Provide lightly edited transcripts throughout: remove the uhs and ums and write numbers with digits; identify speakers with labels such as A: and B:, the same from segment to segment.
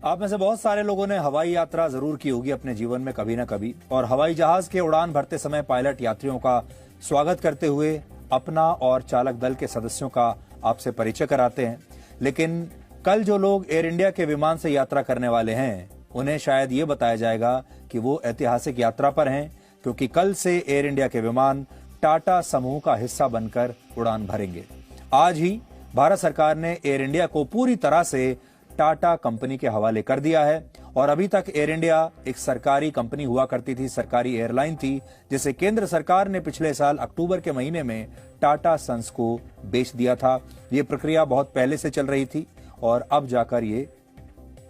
A: आप में से बहुत सारे लोगों ने हवाई यात्रा जरूर की होगी अपने जीवन में कभी ना कभी, और हवाई जहाज के उड़ान भरते समय पायलट यात्रियों का स्वागत करते हुए अपना और चालक दल के सदस्यों का आपसे परिचय कराते हैं। लेकिन कल जो लोग एयर इंडिया के विमान से यात्रा करने वाले हैं, उन्हें शायद ये बताया जाएगा कि वो ऐतिहासिक यात्रा पर हैं, क्योंकि कल से एयर इंडिया के विमान टाटा समूह का हिस्सा बनकर उड़ान भरेंगे। आज ही भारत सरकार ने एयर इंडिया को पूरी तरह से टाटा कंपनी के हवाले कर दिया है, और अभी तक एयर इंडिया एक सरकारी कंपनी हुआ करती थी, सरकारी एयरलाइन थी, जिसे केंद्र सरकार ने पिछले साल अक्टूबर के महीने में टाटा सन्स को बेच दिया था। ये प्रक्रिया बहुत पहले से चल रही थी और अब जाकर ये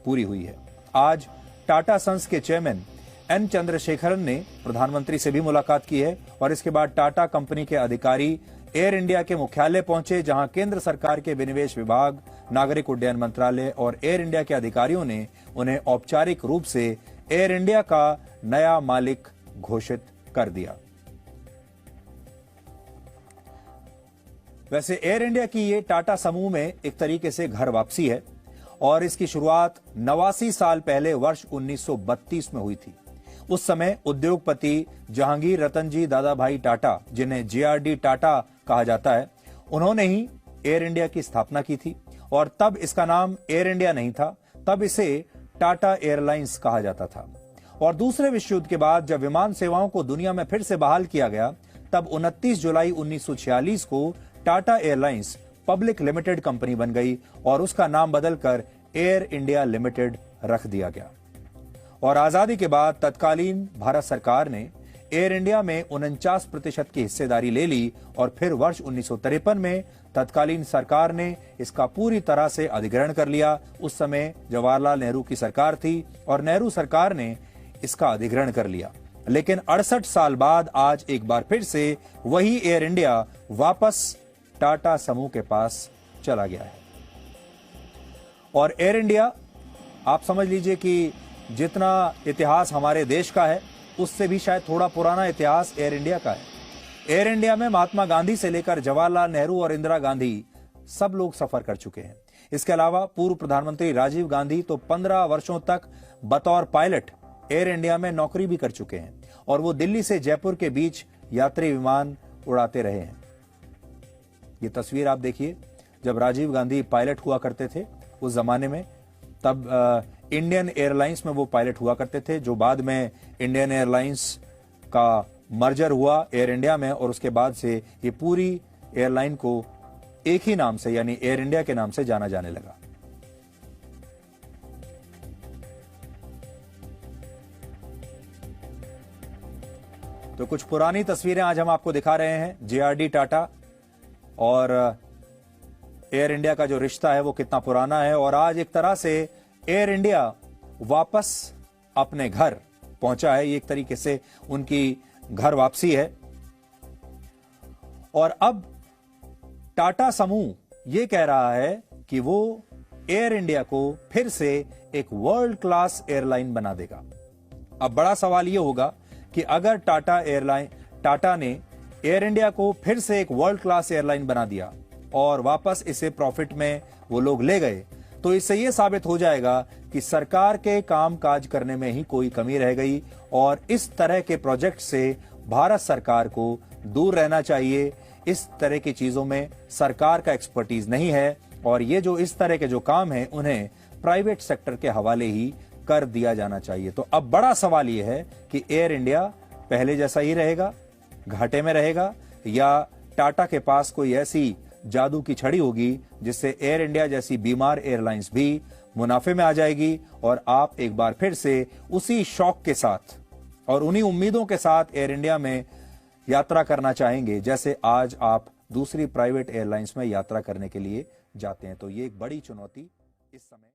A: पूरी हुई है। आज टाटा सन्स के चेयरमैन एन चंद्रशेखरन ने प्रधानमंत्री से भी मुलाकात की है, और इसके बाद टाटा कंपनी के अधिकारी एयर इंडिया के मुख्यालय पहुंचे, जहां केंद्र सरकार के विनिवेश विभाग, नागरिक उड्डयन मंत्रालय और एयर इंडिया के अधिकारियों ने उन्हें औपचारिक रूप से एयर इंडिया का नया मालिक घोषित कर दिया। वैसे एयर इंडिया की ये टाटा समूह में एक तरीके से घर वापसी है, और इसकी शुरुआत 89 साल पहले वर्ष 1932 में हुई थी। उस समय उद्योगपति जहांगीर रतन जी दादाभाई टाटा, जिन्हें जेआरडी टाटा कहा जाता है, उन्होंने ही एयर इंडिया की स्थापना की थी। और तब इसका नाम एयर इंडिया नहीं था, तब इसे टाटा एयरलाइंस कहा जाता था। और दूसरे विश्व युद्ध के बाद जब विमान सेवाओं को दुनिया में फिर से बहाल किया गया, तब 29 जुलाई 1946 को Tata airlines public limited company बन गई और उसका नाम बदलकर एयर इंडिया लिमिटेड रख दिया गया। और आजादी के बाद तत्कालीन भारत सरकार ने एयर इंडिया में 49% की हिस्सेदारी ले ली, और फिर वर्ष 1953 में तत्कालीन सरकार ने इसका पूरी तरह से अधिग्रहण कर लिया। उस समय जवाहरलाल नेहरू की सरकार थी और नेहरू सरकार ने इसका अधिग्रहण कर लिया। लेकिन 68 साल बाद आज एक बार फिर से वही एयर इंडिया वापस टाटा समूह के पास चला गया है। और एयर इंडिया, आप समझ लीजिए कि जितना इतिहास हमारे देश का है, उससे भी शायद थोड़ा पुराना इतिहास एयर इंडिया का है। एयर इंडिया में महात्मा गांधी से लेकर जवाहरलाल नेहरू और इंदिरा गांधी सब लोग सफर कर चुके हैं। इसके अलावा पूर्व प्रधानमंत्री राजीव गांधी तो 15 वर्षों तक बतौर पायलट एयर इंडिया में नौकरी भी कर चुके हैं, और वो दिल्ली से जयपुर के बीच यात्री विमान उड़ाते रहे हैं। ये तस्वीर आप देखिए, जब राजीव गांधी पायलट हुआ करते थे उस जमाने में, तब इंडियन एयरलाइंस में वो पायलट हुआ करते थे, जो बाद में इंडियन एयरलाइंस का मर्जर हुआ एयर इंडिया में, और उसके बाद से ये पूरी एयरलाइन को एक ही नाम से, यानी एयर इंडिया के नाम से जाना जाने लगा। तो कुछ पुरानी तस्वीरें आज हम आपको दिखा रहे हैं, जेआरडी टाटा और एयर इंडिया का जो रिश्ता है वो कितना पुराना है। और आज एक तरह से एयर इंडिया वापस अपने घर पहुंचा है, ये एक तरीके से उनकी घर वापसी है। और अब टाटा समूह ये कह रहा है कि वो एयर इंडिया को फिर से एक वर्ल्ड क्लास एयरलाइन बना देगा। अब बड़ा सवाल ये होगा कि अगर टाटा ने एयर इंडिया को फिर से एक वर्ल्ड क्लास एयरलाइन बना दिया और वापस इसे प्रॉफिट में वो लोग ले गए, तो इससे यह साबित हो जाएगा कि सरकार के काम काज करने में ही कोई कमी रह गई, और इस तरह के प्रोजेक्ट से भारत सरकार को दूर रहना चाहिए। इस तरह की चीजों में सरकार का एक्सपर्टीज नहीं है, और ये जो इस तरह के जो काम है उन्हें प्राइवेट सेक्टर के हवाले ही कर दिया जाना चाहिए। तो अब बड़ा सवाल यह है कि एयर इंडिया पहले जैसा ही रहेगा, घाटे में रहेगा, या टाटा के पास कोई ऐसी जादू की छड़ी होगी जिससे एयर इंडिया जैसी बीमार एयरलाइंस भी मुनाफे में आ जाएगी, और आप एक बार फिर से उसी शौक के साथ और उन्हीं उम्मीदों के साथ एयर इंडिया में यात्रा करना चाहेंगे जैसे आज आप दूसरी प्राइवेट एयरलाइंस में यात्रा करने के लिए जाते हैं। तो ये एक बड़ी चुनौती इस समय